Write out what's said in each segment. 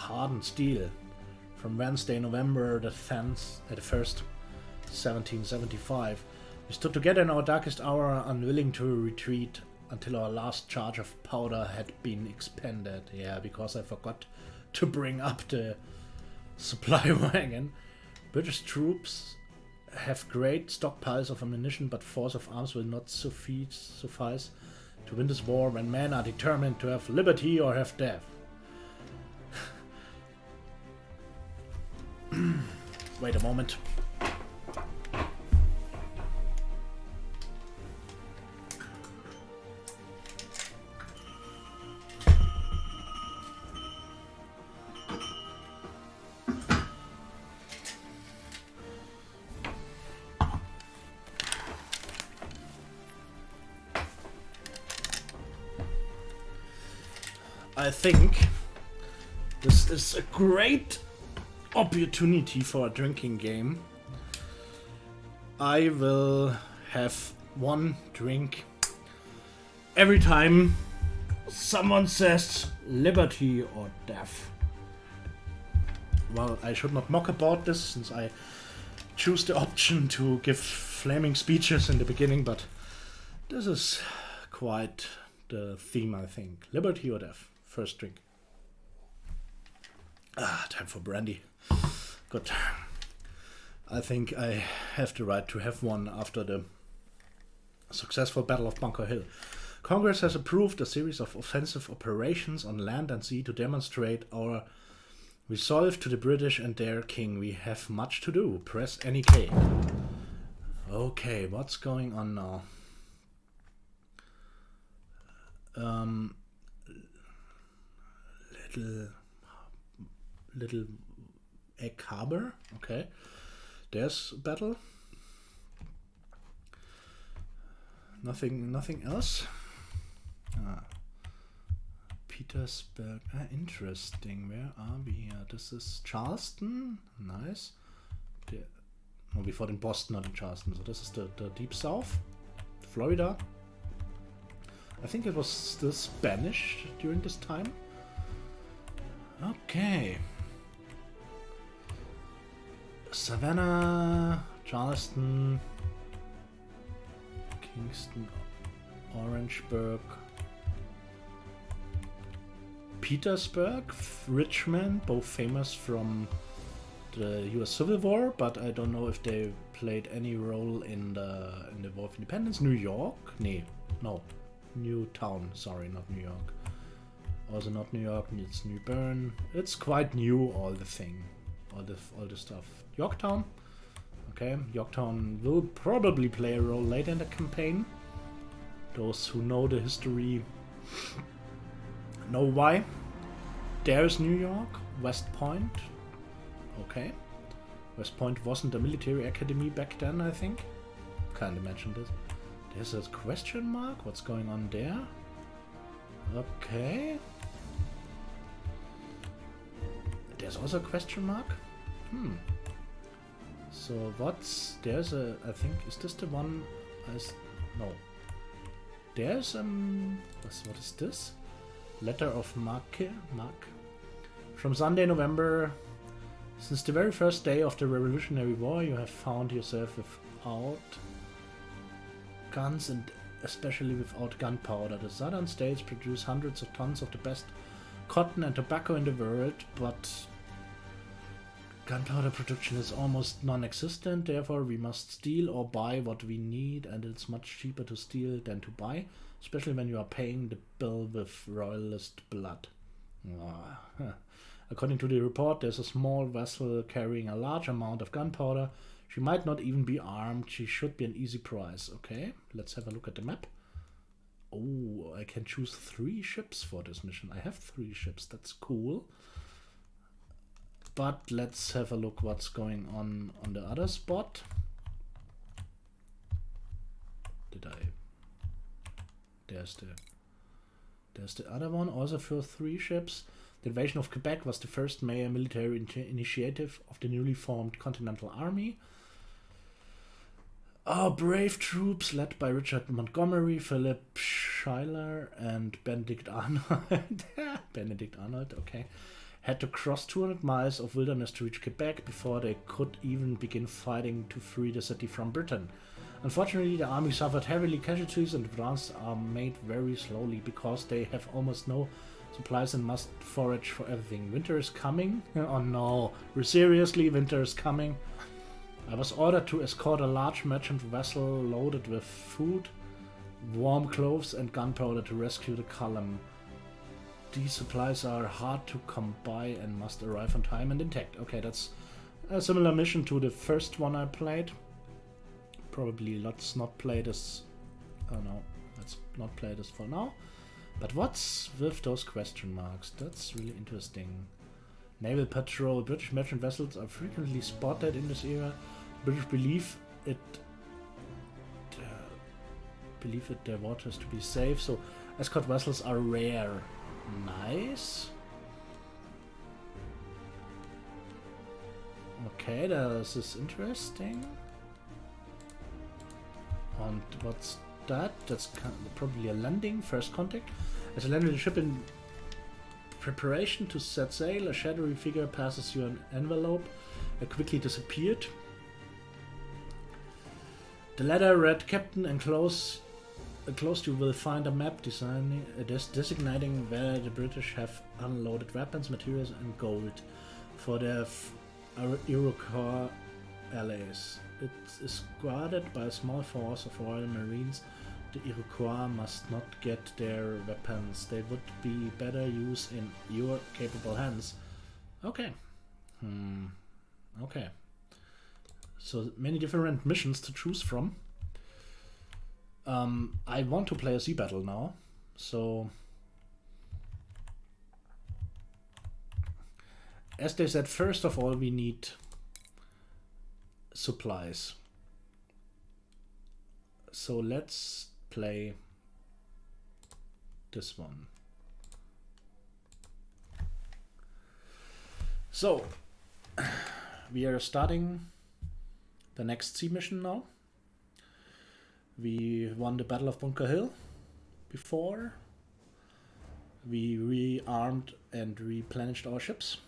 hardened steel. From Wednesday, November the 1st, 1775, we stood together in our darkest hour, unwilling to retreat until our last charge of powder had been expended. Yeah, because I forgot to bring up the supply wagon. British troops have great stockpiles of ammunition, but force of arms will not suffice to win this war when men are determined to have liberty or have death. Wait a moment. I think this is a great opportunity for a drinking game. I will have one drink every time someone says liberty or death. Well, I should not mock about this since I choose the option to give flaming speeches in the beginning, but this is quite the theme, I think. Liberty or death. First drink. Time for brandy. Good. I think I have the right to have one after the successful Battle of Bunker Hill. Congress has approved a series of offensive operations on land and sea to demonstrate our resolve to the British and their king. We have much to do. Press any key. Okay, what's going on now? Little Egg Harbor. Okay, there's a battle. Nothing else. Petersburg. Interesting. Where are we here? This is Charleston. Nice. We fought in Boston, not in Charleston. So this is the deep south. Florida. I think it was still Spanish during this time. Okay. Savannah, Charleston, Kingston, Orangeburg, Petersburg, Richmond, both famous from the US Civil War, but I don't know if they played any role in the War of Independence. New York? No. Newtown, sorry, not New York. Also not New York, it's New Bern. It's quite new, all the stuff. Yorktown. Okay, Yorktown will probably play a role later in the campaign. Those who know the history know why. There's New York, West Point. Okay. West Point wasn't a military academy back then, I think. Can't imagine this. There's a question mark. What's going on there? Okay. There's also a question mark. So there's a, I think, is this the one? No. There's what is this? Letter of Marque. From Sunday, November. Since the very first day of the Revolutionary War, you have found yourself without guns and especially without gunpowder. The southern states produce hundreds of tons of the best cotton and tobacco in the world, but gunpowder production is almost non-existent. Therefore, we must steal or buy what we need, and it's much cheaper to steal than to buy, especially when you are paying the bill with royalist blood. According to the report, there's a small vessel carrying a large amount of gunpowder. She might not even be armed. She should be an easy prize. Okay, let's have a look at the map. Oh, I can choose 3 ships for this mission. I have 3 ships. That's cool. But let's have a look what's going on the other spot. There's the other one, also for 3 ships. The invasion of Quebec was the first major military initiative of the newly formed Continental Army. Our brave troops, led by Richard Montgomery, Philip Schuyler, and Benedict Arnold, okay, had to cross 200 miles of wilderness to reach Quebec before they could even begin fighting to free the city from Britain. Unfortunately, the army suffered heavily casualties and advances are made very slowly because they have almost no supplies and must forage for everything. Winter is coming. Oh no, seriously, winter is coming. I was ordered to escort a large merchant vessel loaded with food, warm clothes and gunpowder to rescue the column. These supplies are hard to come by and must arrive on time and intact. Okay, that's a similar mission to the first one I played. Probably let's not play this. Oh no, let's not play this for now. But what's with those question marks? That's really interesting. Naval patrol. British merchant vessels are frequently spotted in this area. British believe their waters to be safe, so escort vessels are rare. Nice. Okay, this is interesting. And what's that? That's probably a landing, first contact. As you land the ship in preparation to set sail, a shadowy figure passes you an envelope. It quickly disappeared. The letter read, Captain, enclosed you will find a map designating where the British have unloaded weapons, materials and gold for their Iroquois allies. It is guarded by a small force of Royal Marines. The Iroquois must not get their weapons. They would be better used in your capable hands. Okay. Okay. So many different missions to choose from. I want to play a sea battle now. So as they said, first of all we need supplies. So let's play this one. So we are starting the next sea mission now. We won the Battle of Bunker Hill before. We rearmed and replenished our ships.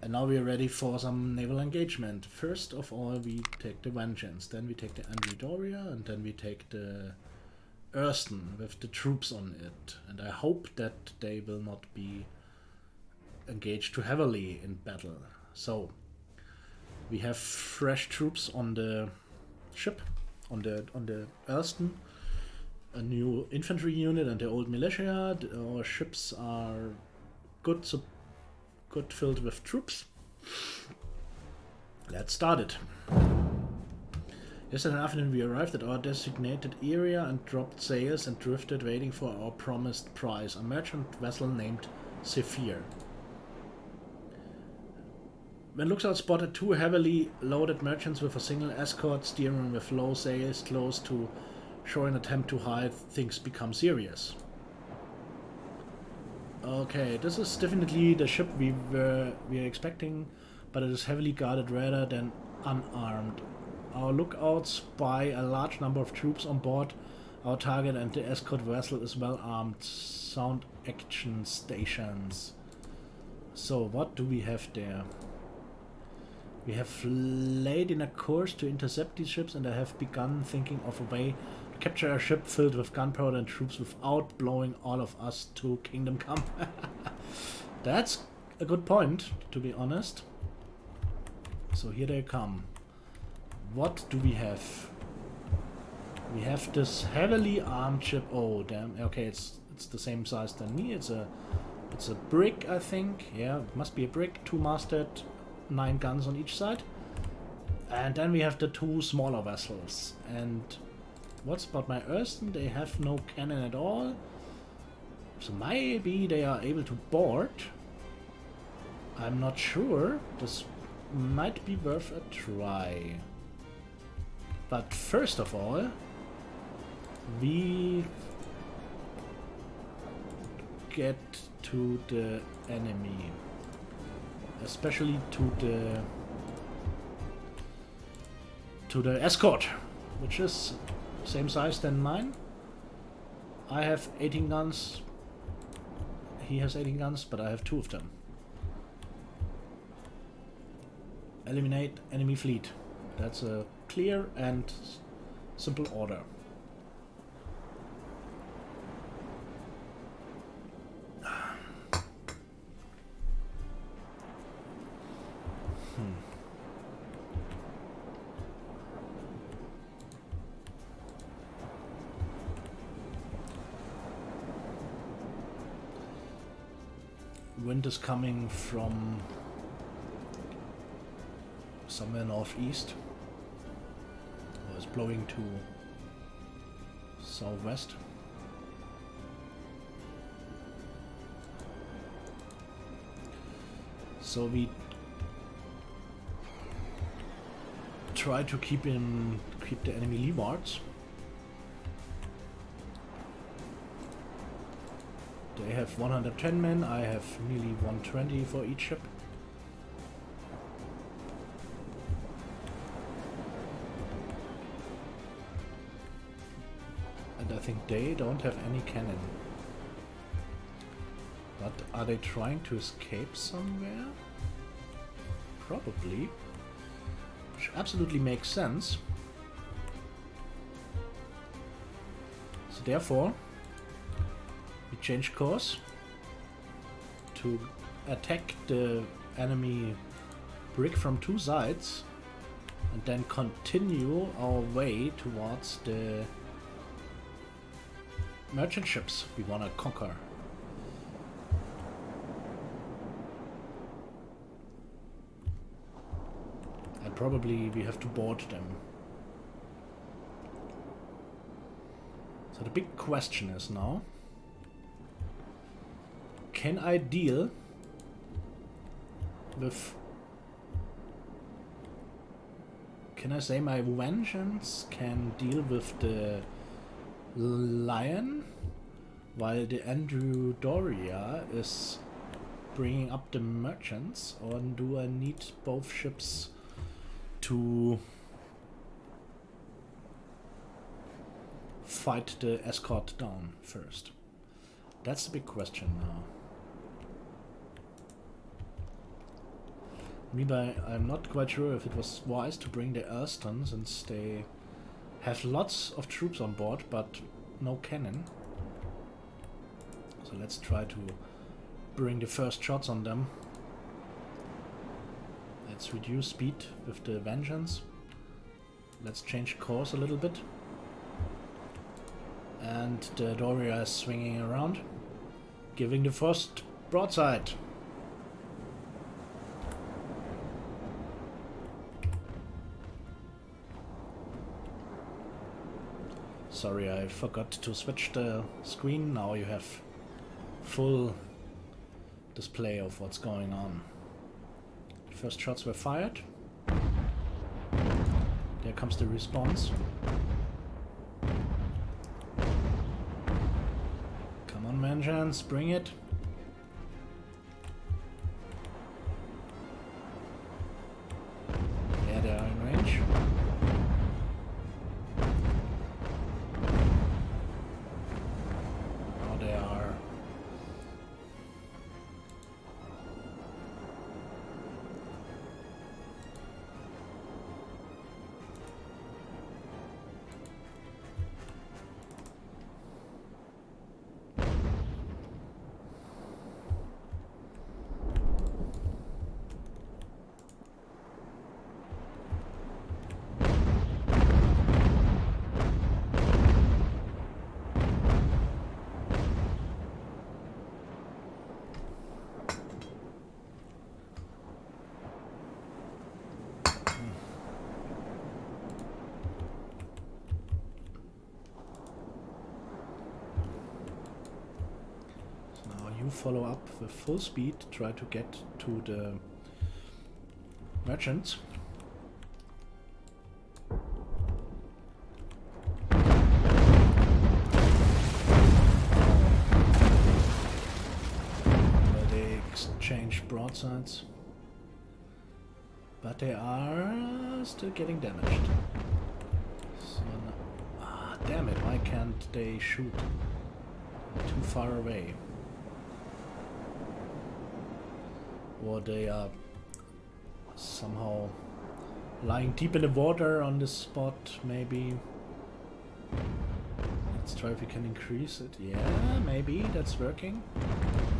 And now we are ready for some naval engagement. First of all, we take the Vengeance, then we take the Andrew Doria, and then we take the Herrscherin with the troops on it. And I hope that they will not be engaged too heavily in battle. So we have fresh troops on the ship, on the Herrscherin, a new infantry unit and the old militia. Our ships are good filled with troops. Let's start it. Yesterday afternoon we arrived at our designated area and dropped sails and drifted waiting for our promised prize, a merchant vessel named Zephir. When Lookout spotted two heavily loaded merchants with a single escort steering with low sails close to shore in attempt to hide, things become serious. Okay, this is definitely the ship we are expecting, but it is heavily guarded rather than unarmed. Our lookouts spy a large number of troops on board our target, and the escort vessel is well armed. Sound action stations. So what do we have there? We have laid in a course to intercept these ships, and I have begun thinking of a way to capture a ship filled with gunpowder and troops without blowing all of us to Kingdom Come. That's a good point, to be honest. So here they come. What do we have? We have this heavily armed ship. Oh damn! Okay, it's the same size than me. It's a brig, I think. Yeah, it must be a brig. 2-masted, 9 guns on each side. And then we have the 2 smaller vessels. And what's about my Herrscherin? They have no cannon at all. So maybe they are able to board. I'm not sure. This might be worth a try. But first of all, we get to the enemy. Especially to the escort, which is same size than mine. I have 18 guns, he has 18 guns, but I have 2 of them. Eliminate enemy fleet. That's a clear and simple order. Wind is coming from somewhere northeast, or it's blowing to southwest. So we try to keep the enemy leewards. They have 110 men, I have nearly 120 for each ship. And I think they don't have any cannon. But are they trying to escape somewhere? Probably. Which absolutely makes sense. So therefore, we change course to attack the enemy brig from 2 sides and then continue our way towards the merchant ships we want to conquer. And probably we have to board them. So the big question is now, can I deal with... Can I say my vengeance can deal with the Lyon while the Andrew Doria is bringing up the merchants, or do I need both ships to fight the escort down first? That's the big question now. Maybe I'm not quite sure if it was wise to bring the Herrscherin, since they have lots of troops on board but no cannon. So let's try to bring the first shots on them. Let's reduce speed with the vengeance. Let's change course a little bit. And the Doria is swinging around, giving the first broadside. Sorry, I forgot to switch the screen. Now you have full display of what's going on. The first shots were fired. There comes the response. Come on, vengeance, bring it. Yeah, they are in range. Follow up with full speed, try to get to the merchants. Where they exchange broadsides, but they are still getting damaged. So damn it, why can't they shoot too far away? Or they are somehow lying deep in the water on this spot, maybe. Let's try if we can increase it. Yeah, maybe that's working.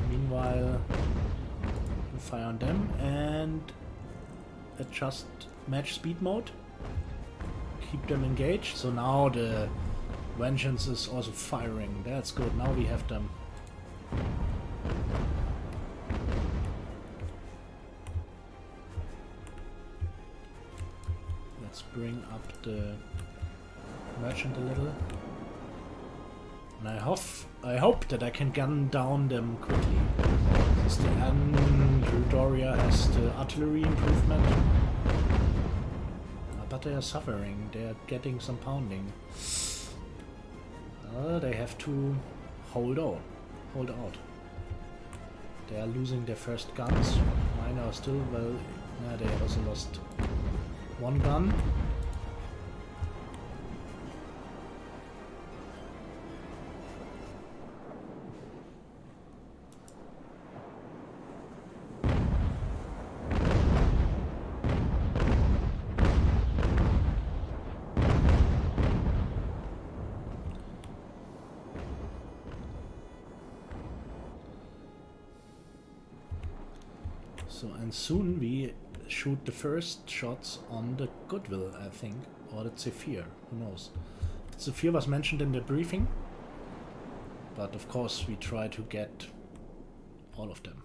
Meanwhile, we fire on them and adjust match speed mode. Keep them engaged. So now the Vengeance is also firing. That's good. Now we have them. Let's bring up the merchant a little. And I hope that I can gun down them quickly. Since the Andrew Doria has the artillery improvement. But they are suffering. They are getting some pounding. They have to hold out. They are losing their first guns. Mine are still well. Nah, they also lost one gun. So, and soon we shoot the first shots on the Goodwill, I think, or the Zephir, who knows. The Zephir was mentioned in the briefing, but of course we try to get all of them.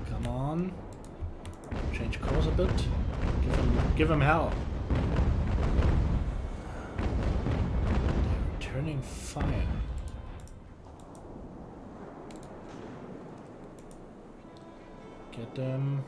Come on, change course a bit, give him hell. They're returning fire. Get them.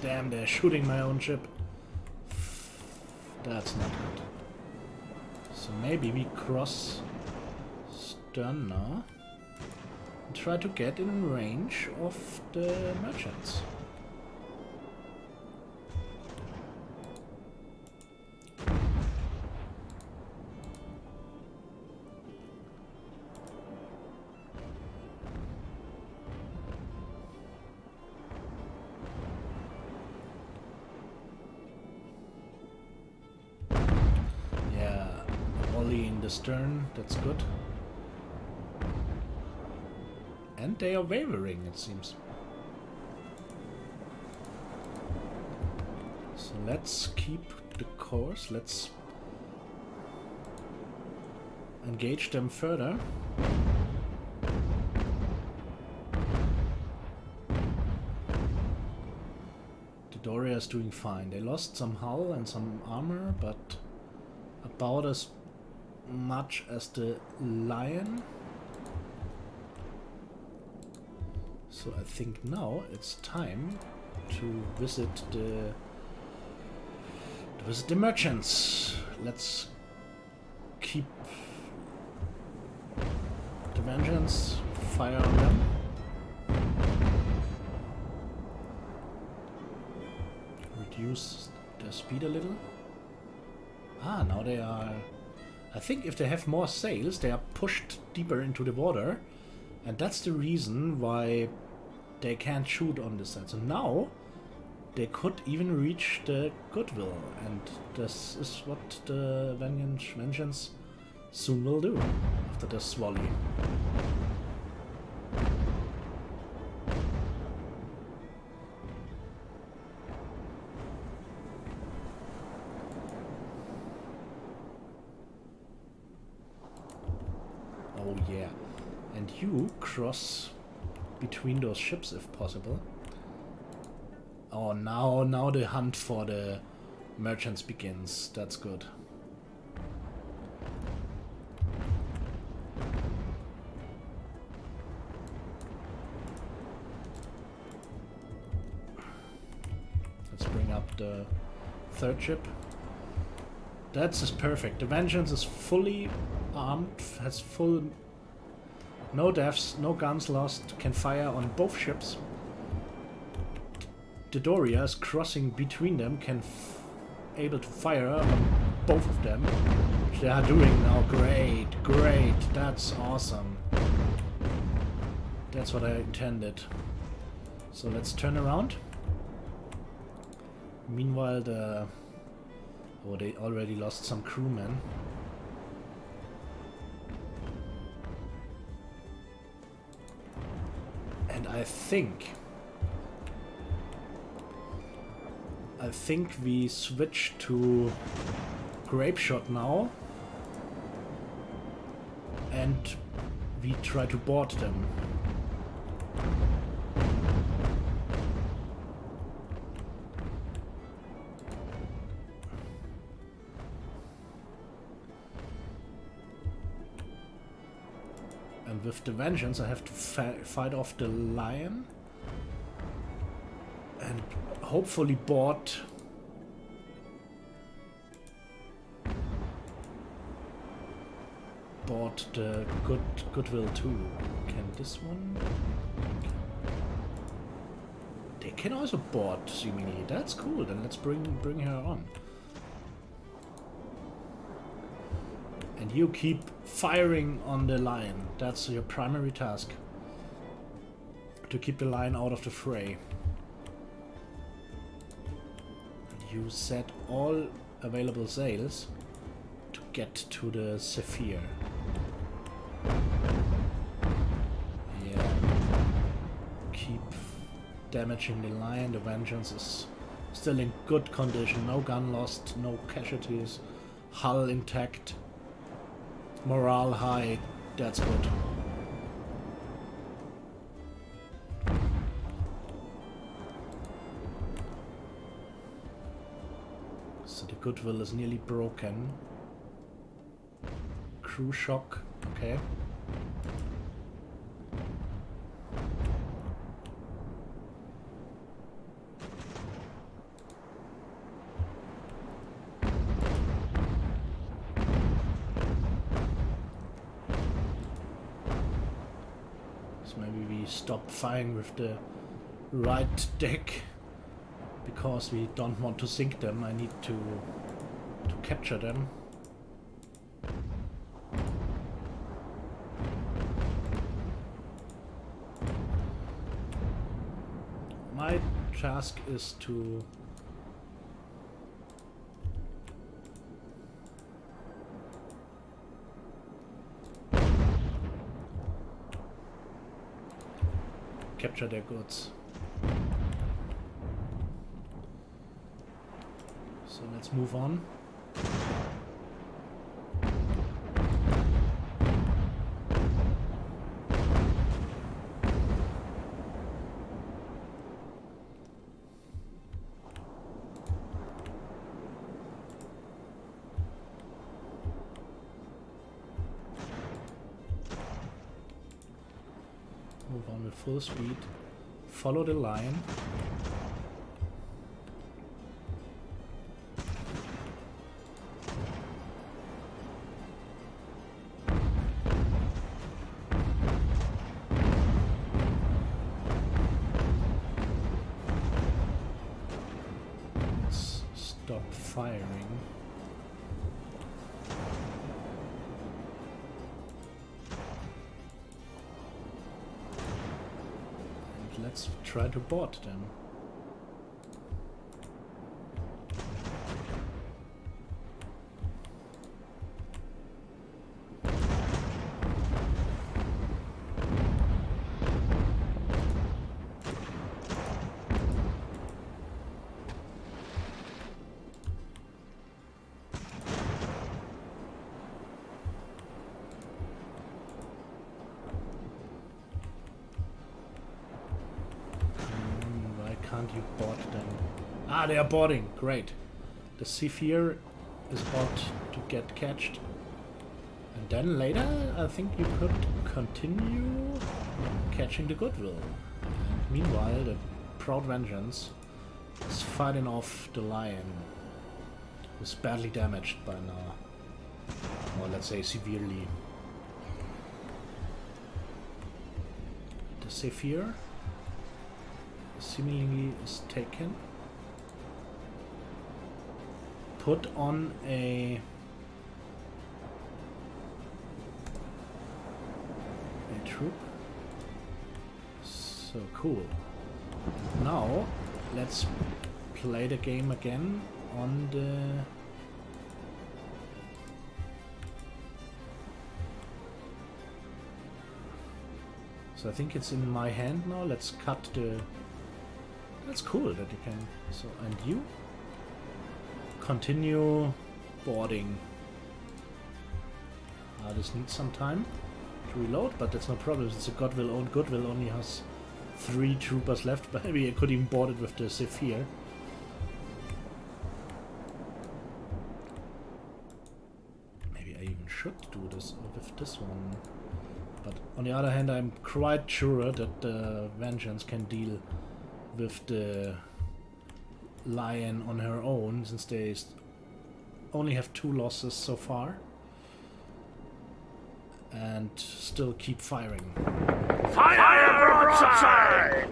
Damn, they're shooting my own ship. That's not good. So maybe we cross stern now and try to get in range of the merchants. The stern, that's good. And they are wavering, it seems. So let's keep the course, let's engage them further. The Doria is doing fine. They lost some hull and some armor, but about as much as the Lion. So I think now it's time to visit the merchants. Let's keep the Vengeance, fire on them. Reduce their speed a little. Ah, now they are... I think if they have more sails, they are pushed deeper into the water. And that's the reason why they can't shoot on this side. So now, they could even reach the Goodwill. And this is what the Vengeance soon will do, after this volley. Oh yeah, and you cross between those ships if possible. Oh, now the hunt for the merchants begins. That's good. Let's bring up the Third ship. That's just perfect. The Vengeance is fully armed, has full... no deaths, no guns lost, can fire on both ships. The Doria is crossing between them, can able to fire on both of them. Which they are doing now. Great, great, that's awesome. That's what I intended. So let's turn around. Meanwhile, the... oh, they already lost some crewmen. And I think we switch to grape shot now. And we try to board them. With the Vengeance, I have to fight off the Lion and hopefully board the Goodwill too. Can this one? They can also board seemingly. That's cool. Then let's bring her on. And you keep firing on the Lion. That's your primary task. To keep the Lion out of the fray. And you set all available sails to get to the Zephir. Yeah. Keep damaging the Lion. The Vengeance is still in good condition. No gun lost, no casualties. Hull intact. Morale high, that's good. So the Goodwill is nearly broken. Crew shock, okay. Stop firing with the right deck because we don't want to sink them. I need to capture them. My task is to capture their goods. So let's move on. Move on with full speed. Follow the Lion. Let's stop firing. Let's try to board them. Can't you board them? Ah, they are boarding. Great. The Zephir is about to get catched. And then later, I think you could continue catching the Goodwill. And meanwhile, the Proud Vengeance is fighting off the Lion. is badly damaged by now. Or let's say severely. The Zephir seemingly is taken. Put on a troop. So cool. Now let's play the game again on the so I think it's in my hand now. Let's cut the that's cool that you can so and you continue boarding. This needs some time to reload, but that's no problem. It's a Goodwill owned. Goodwill only has 3 troopers left, but maybe I could even board it with the Zephir. Maybe I even should do this with this one. But on the other hand, I'm quite sure that the Vengeance can deal with the Lion on her own, since they only have 2 losses so far. And still keep firing. Fire broadside!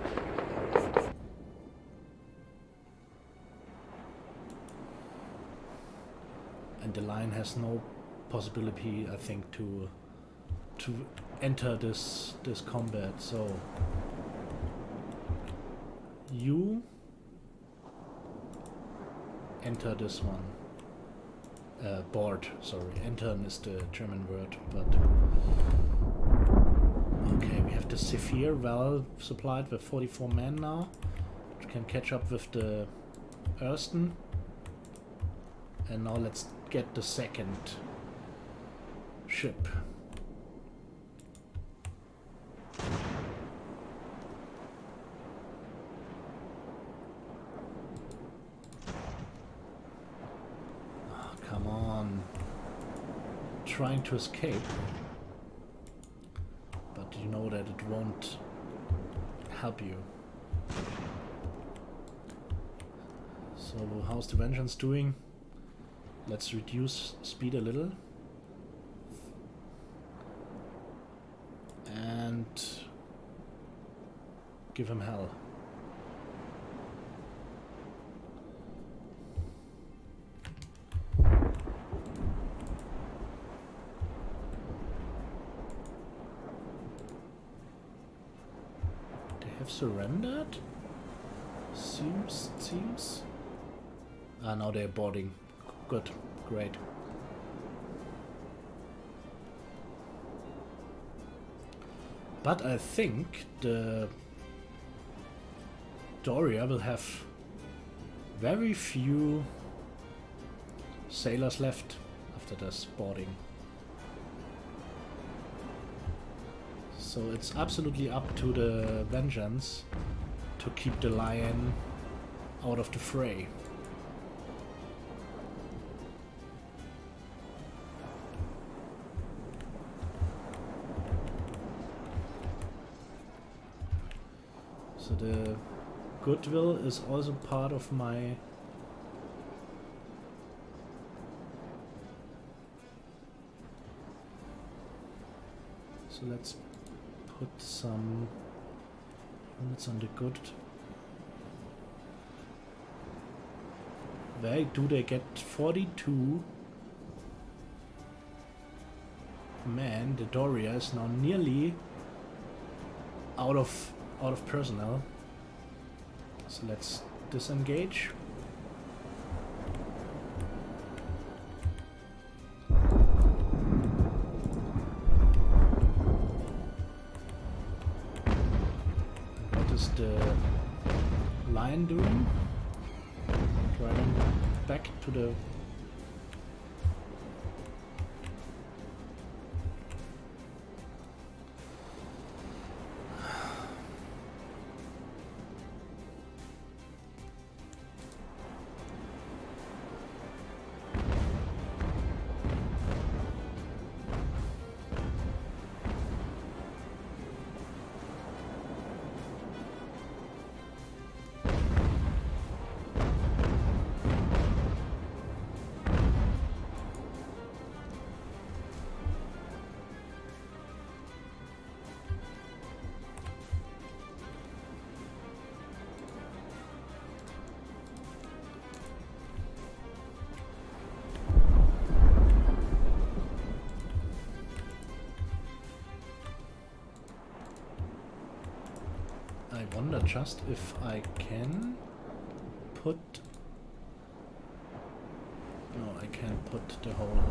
And the Lion has no possibility, I think, to enter this combat. So you enter this one. Board, sorry. Entern is the German word, but okay, we have the Zephir well supplied with 44 men now, which can catch up with the Herrscherin. And now let's get the second ship. Come on. Trying to escape. But you know that it won't help you. So how's the Vengeance doing? Let's reduce speed a little. And give him hell. Surrendered? Seems. Ah, now they're boarding. Good. Great. But I think the Doria will have very few sailors left after this boarding. So it's absolutely up to the Vengeance to keep the Lion out of the fray. So the Goodwill is also part of my so let's put some units on the good. Where do they get 42 men? The Doria is now nearly out of personnel. So let's disengage. The Lion doing? Driving back to the just if I can put... No, I can't put the whole...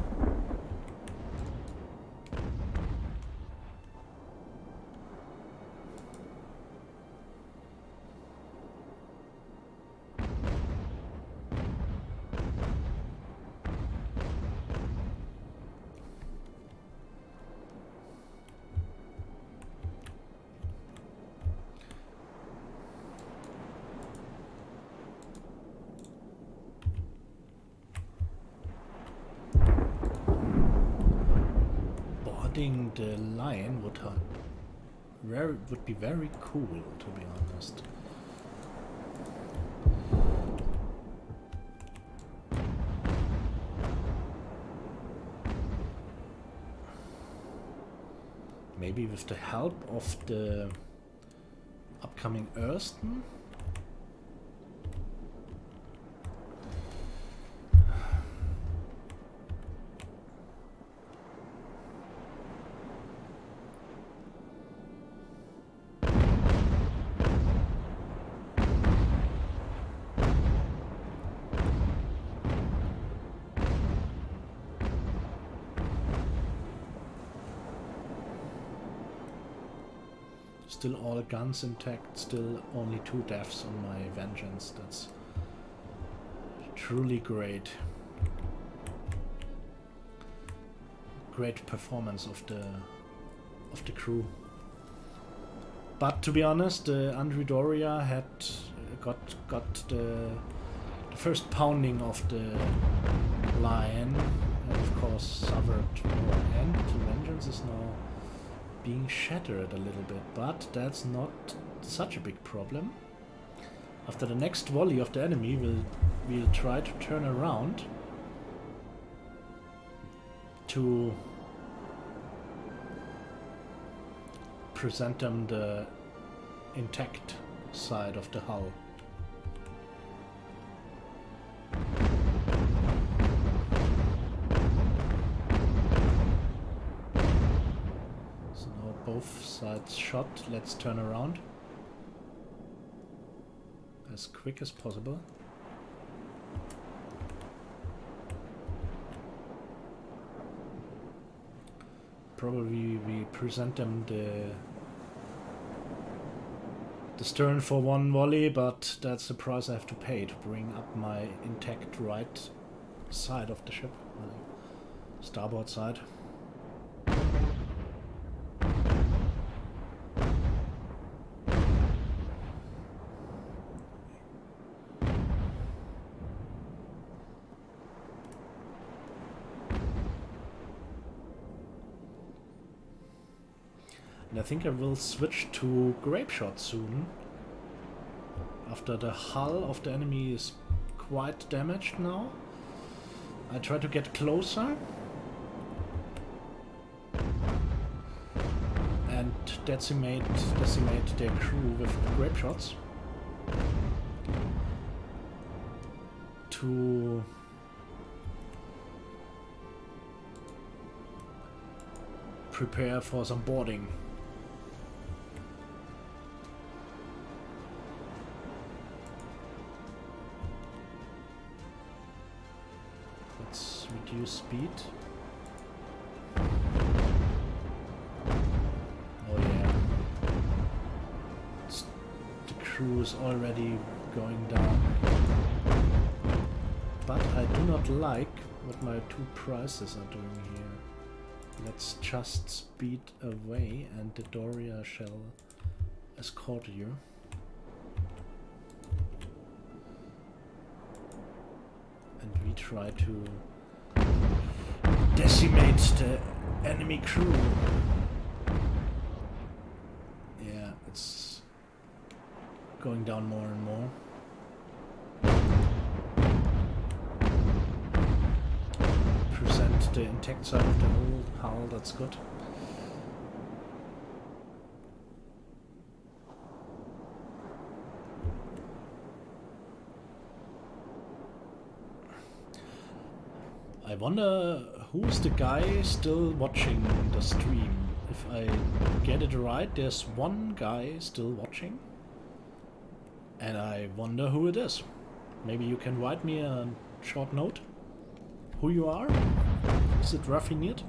The Lion would be very cool, to be honest. Maybe with the help of the upcoming Ersten. Still all guns intact, still only 2 deaths on my vengeance. That's truly great. Great performance of the crew. But to be honest, Andrew Doria had got the first pounding of the Lion, and of course suffered more, and the vengeance is now being shattered a little bit, but that's not such a big problem. After the next volley of the enemy, we'll try to turn around to present them the intact side of the hull. Both sides shot. Let's turn around as quick as possible. Probably we present them the stern for one volley, but that's the price I have to pay to bring up my intact right side of the ship, my starboard side. And I think I will switch to grape shot soon. After the hull of the enemy is quite damaged now. I try to get closer. And decimate their crew with grape shots. To prepare for some boarding. Let's reduce speed. Oh yeah. The crew is already going down. But I do not like what my 2 prizes are doing here. Let's just speed away and the Doria shall escort you. And we try to decimate the enemy crew. Yeah, it's going down more and more. Present the intact side of the whole hull, that's good. I wonder who's the guy still watching the stream. If I get it right, there's one guy still watching. And I wonder who it is. Maybe you can write me a short note. Who you are? Is it Raffineert?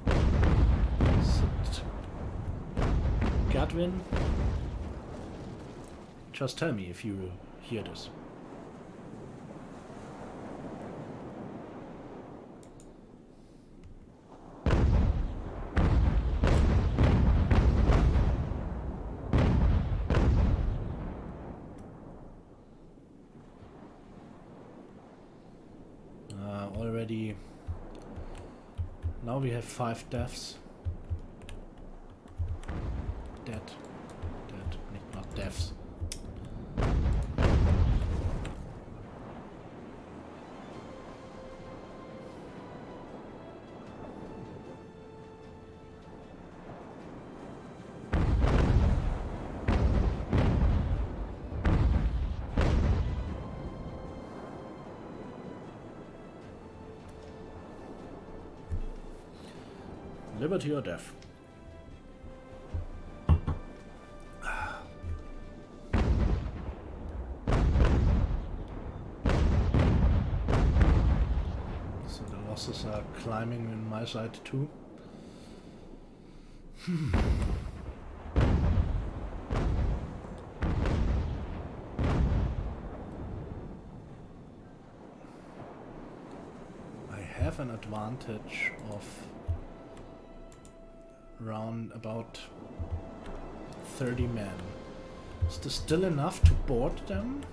Is it Goodwill? Just tell me if you hear this. Already. Now we have 5 deaths. Dead. Not deaths. Liberty or death? So the losses are climbing in my side too. I have an advantage of around about 30 men. Is this still enough to board them?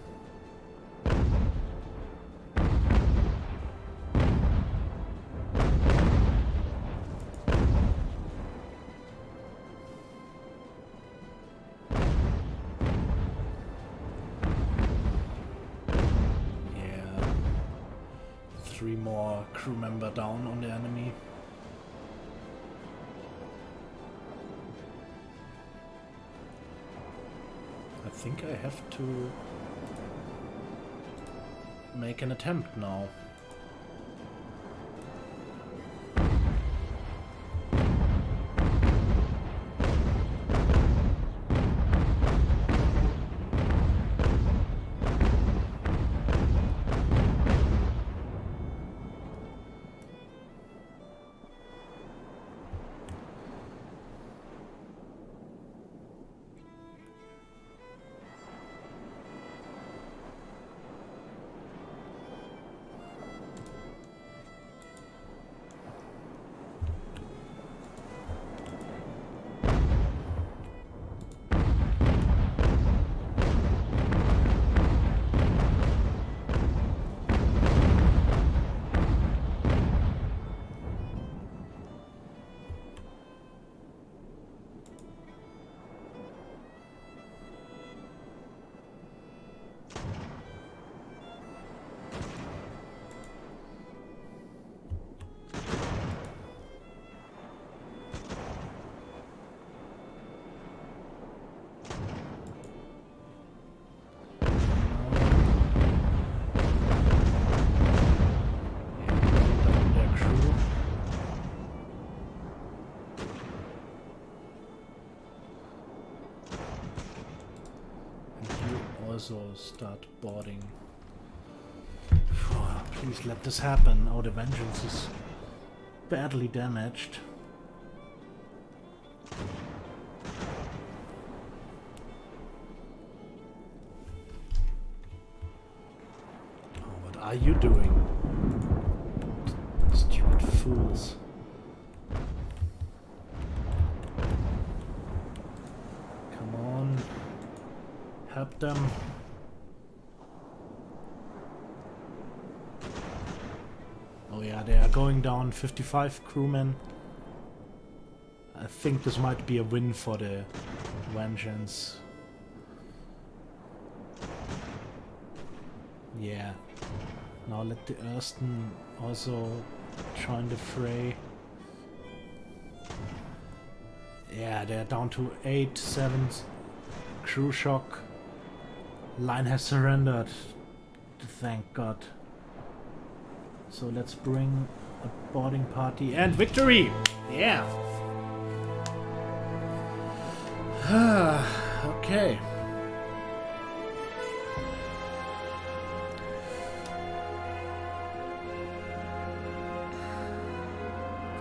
Yeah. 3 more crew member down on the enemy. I think I have to make an attempt now. Also start boarding. Please let this happen. Oh, the Vengeance is badly damaged. Oh, what are you doing? Stupid fools. Come on. Help them. Oh yeah, they are going down 55 crewmen. I think this might be a win for the Vengeance. Yeah. Now let the Ersten also join the fray. Yeah, they're down to 8, 7 crew shock. Line has surrendered. Thank God. So let's bring a boarding party and victory! Yeah! Okay.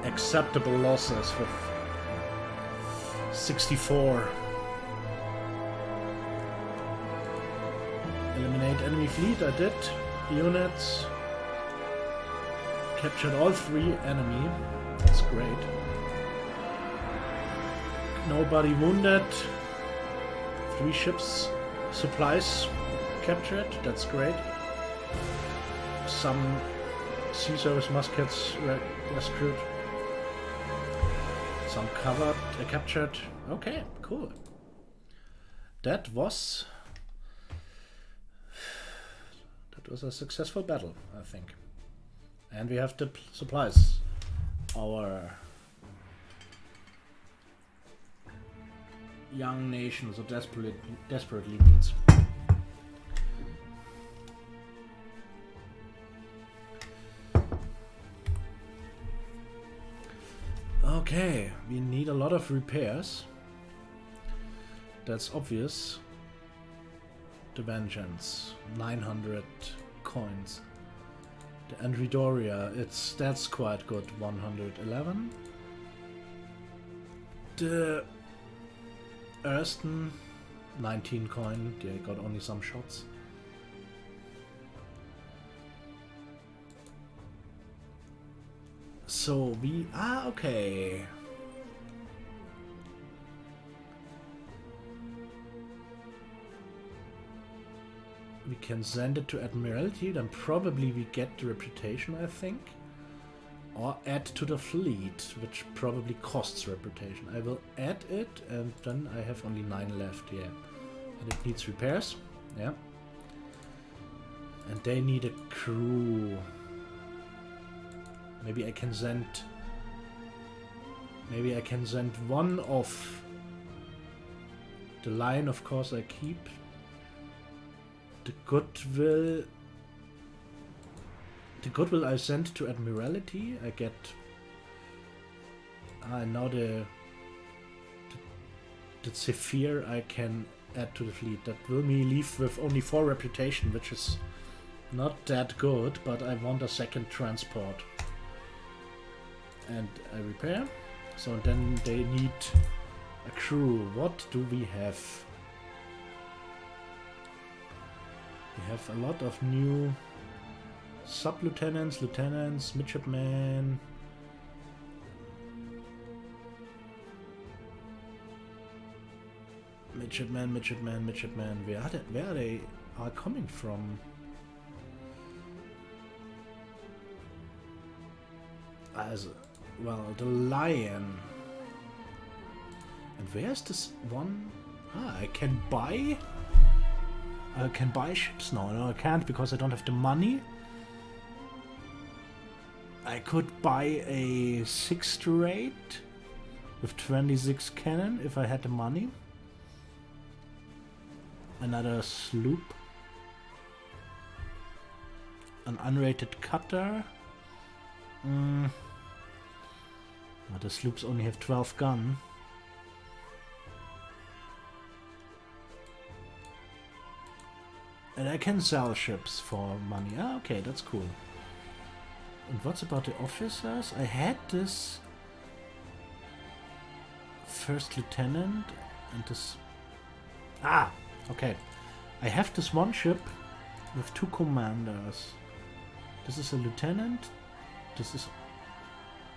acceptable losses with 64. Eliminate enemy fleet, I did. Units. Captured all 3 enemy. That's great. Nobody wounded. 3 ships. Supplies captured. That's great. Some sea service muskets rescued. Some covered, captured. Okay, cool. That was a successful battle, I think. And we have the supplies our young nation so desperately needs. Okay, we need a lot of repairs. That's obvious. The Vengeance, 900 coins. The Andrew Doria, that's quite good, 111. The Herrscherin, 19 coin, they got only some shots. So we okay. We can send it to Admiralty, then probably we get the reputation, I think. Or add to the fleet, which probably costs reputation. I will add it, and then I have only 9 left, yeah. And it needs repairs, yeah. And they need a crew. Maybe I can send one of the Lion, of course I keep. The Goodwill I send to Admiralty. I get now the Zephir I can add to the fleet. That will me leave with only 4 reputation, which is not that good, but I want a second transport. And I repair. So then they need a crew. What do we have? We have a lot of new sub-lieutenants, lieutenants, midshipmen. Midshipmen. Where are they coming from? Well, the Lion. And where's this one? I can buy? I can buy ships now. No, I can't because I don't have the money. I could buy a 6th rate with 26 cannon if I had the money. Another sloop. An unrated cutter. But the sloops only have 12 gun. And I can sell ships for money. Ah, okay, that's cool. And what's about the officers? I had this first lieutenant and this... Ah, okay. I have this one ship with 2 commanders. This is a lieutenant. This is...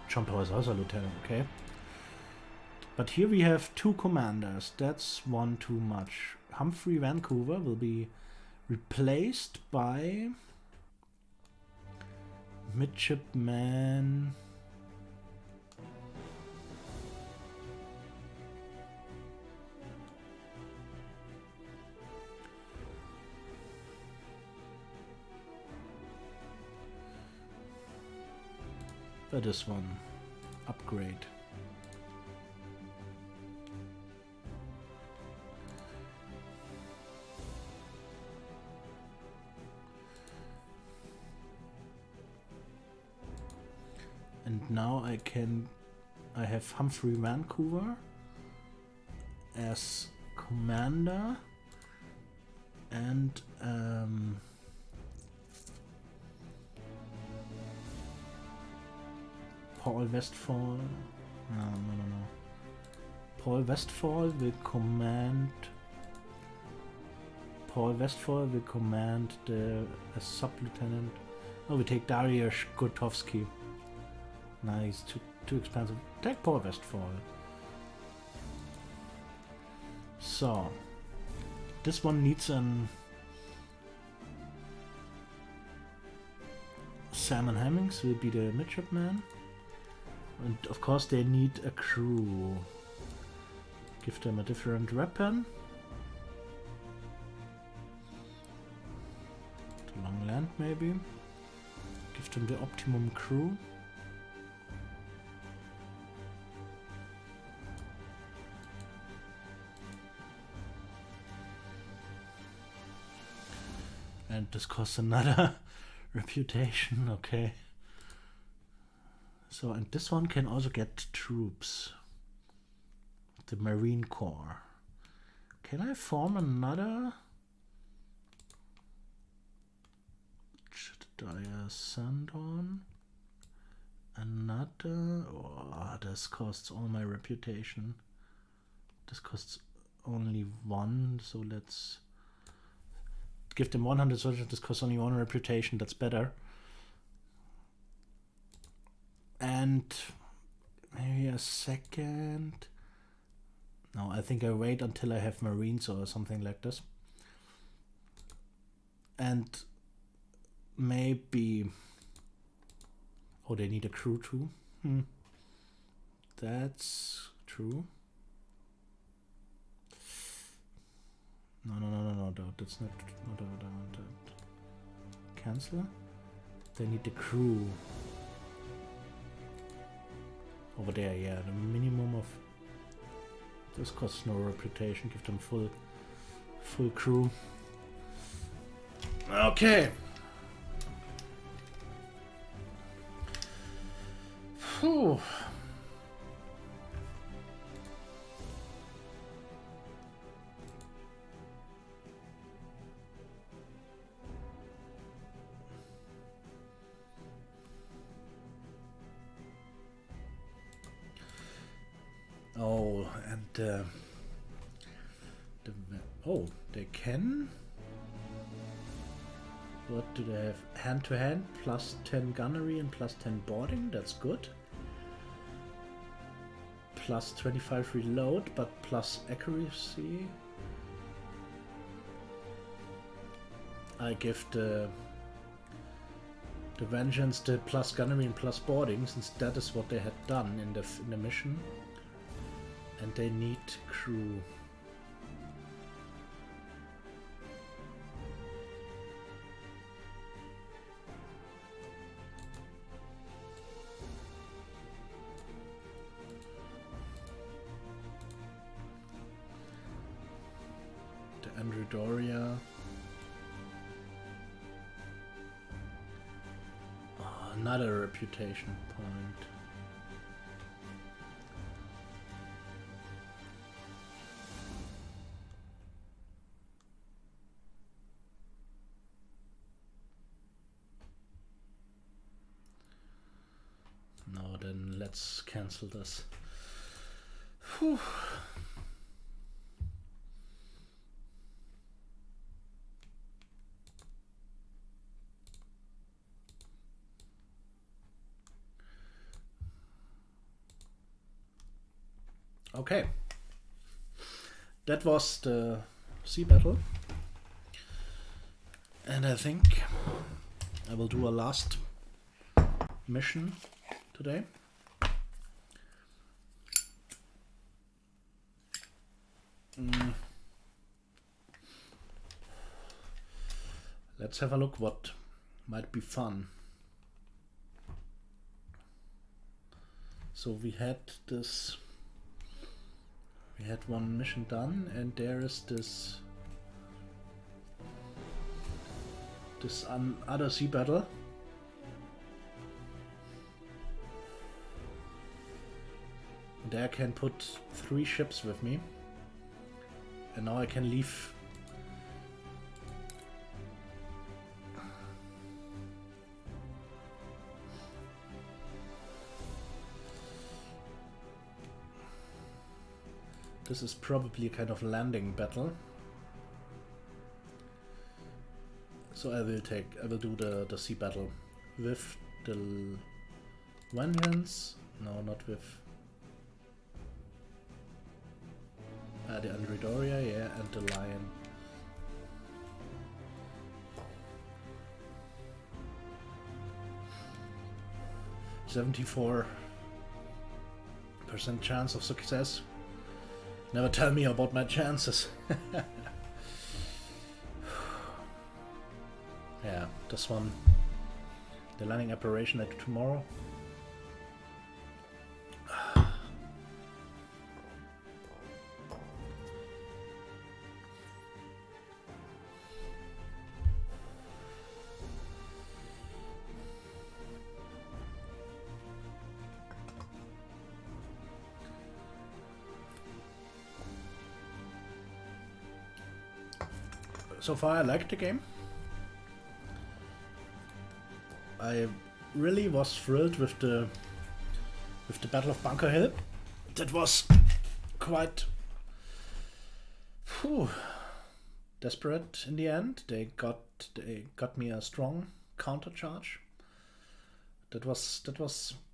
John Power is also a lieutenant, okay. But here we have 2 commanders. That's one too much. Humphrey Vancouver will be replaced by midshipman by this one. Upgrade. And now I have Humphrey Vancouver as commander and Paul Westphal. No. Paul Westphal will command. Paul Westphal will command the sub-lieutenant. Oh, we take Dariusz Gotowski. Nice, too expensive. Take Paul Westphal. So, this one needs an Simon Hemmings will be the midshipman, and of course they need a crew. Give them a different weapon. The long land maybe. Give them the optimum crew. And this costs another reputation, okay. So, and this one can also get troops. The Marine Corps. Can I form another? Should I send on another? Oh, this costs all my reputation. This costs only one, so let's give them 100 soldiers. This costs only one reputation. That's better. And maybe a second. No, I think I wait until I have Marines or something like this. And maybe... Oh, they need a crew too? That's true. No, that's not cancel. They need the crew. Over there, yeah, the minimum of... This costs no reputation, give them full crew. Okay. Whew. Oh, and oh, they can. What do they have? Hand to hand, plus 10 gunnery and plus 10 boarding. That's good. Plus 25 reload, but plus accuracy. I give the Vengeance the plus gunnery and plus boarding, since that is what they had done in the mission. And they need crew. The Andrew Doria. Oh, another reputation point. Then let's cancel this. Whew. Okay. That was the sea battle. And I think I will do a last mission today. Let's have a look what might be fun. So we had one mission done, and there is this other sea battle. There I can put 3 ships with me, and now I can leave. This is probably a kind of landing battle. So I will do the sea battle with the Vengeance. No, not with the Andrew Doria, yeah, and the Lion. .74% chance of success. Never tell me about my chances. Yeah, this one. The landing operation I do tomorrow. So far I liked the game. I really was thrilled with the Battle of Bunker Hill. That was quite desperate in the end. They got me a strong counter charge. That was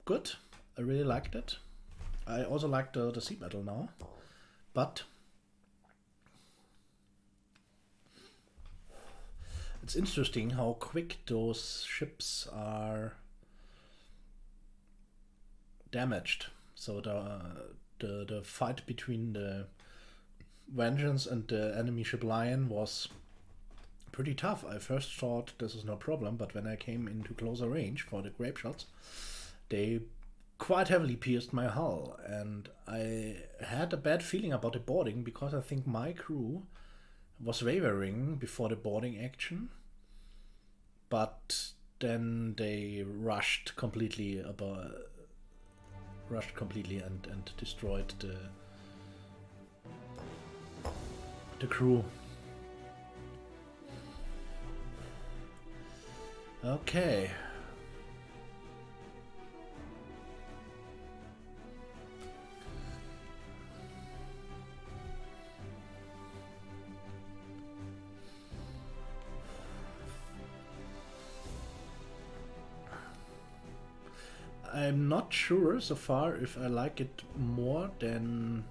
good. I really liked it. I also like the sea battle now, but it's interesting how quick those ships are damaged. So the fight between the Vengeance and the enemy ship Lion was pretty tough. I first thought this is no problem, but when I came into closer range for the grape shots, they quite heavily pierced my hull, and I had a bad feeling about the boarding because I think my crew was wavering before the boarding action, but then they rushed completely and destroyed the crew. Okay. I'm not sure so far if I like it more than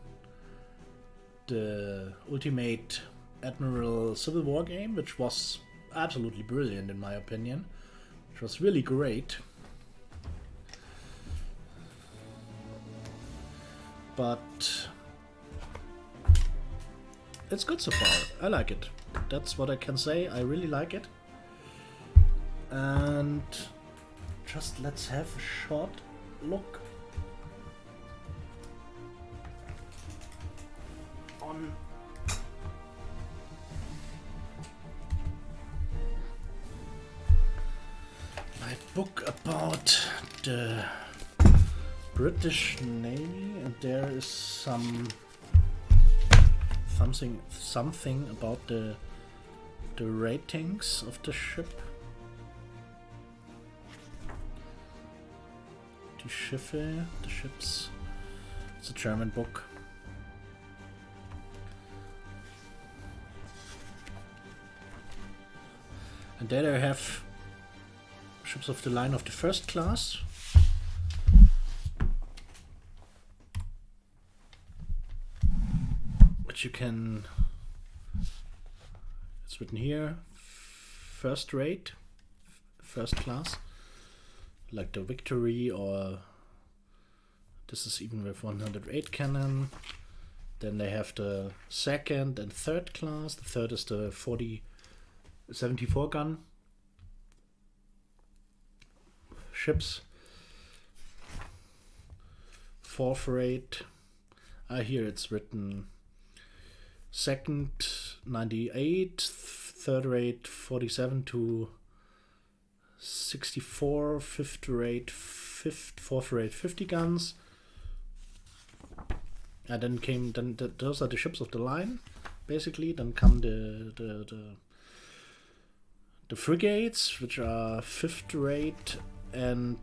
the Ultimate Admiral Civil War game, which was absolutely brilliant in my opinion. It was really great. But it's good so far. I like it. That's what I can say. I really like it. And just let's have a short look on my book about the British Navy, and there is something about the ratings of the ship. Die Schiffe, the ships. It's a German book. And there I have ships of the line of the first class. Which you can, it's written here, first rate, first class. Like the Victory, or this is even with 108 cannon. Then they have the second and third class. The third is the 74 gun ships. Fourth rate. Here it's written second 98, third rate 47 to 64, fourth rate 50 guns. And then those are the ships of the line, basically. Then come the frigates, which are fifth rate and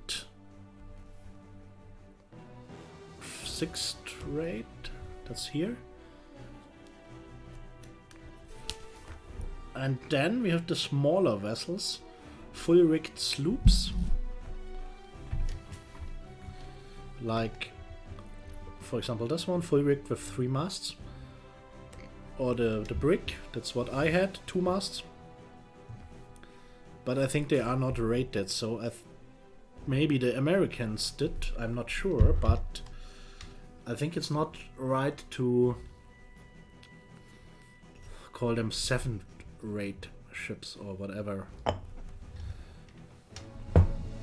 sixth rate. That's here. And then we have the smaller vessels, fully rigged sloops. Like, for example, this one, fully rigged with 3 masts. Or the brig, that's what I had, 2 masts. But I think they are not rated, so maybe the Americans did, I'm not sure, but I think it's not right to call them 7th rate ships or whatever.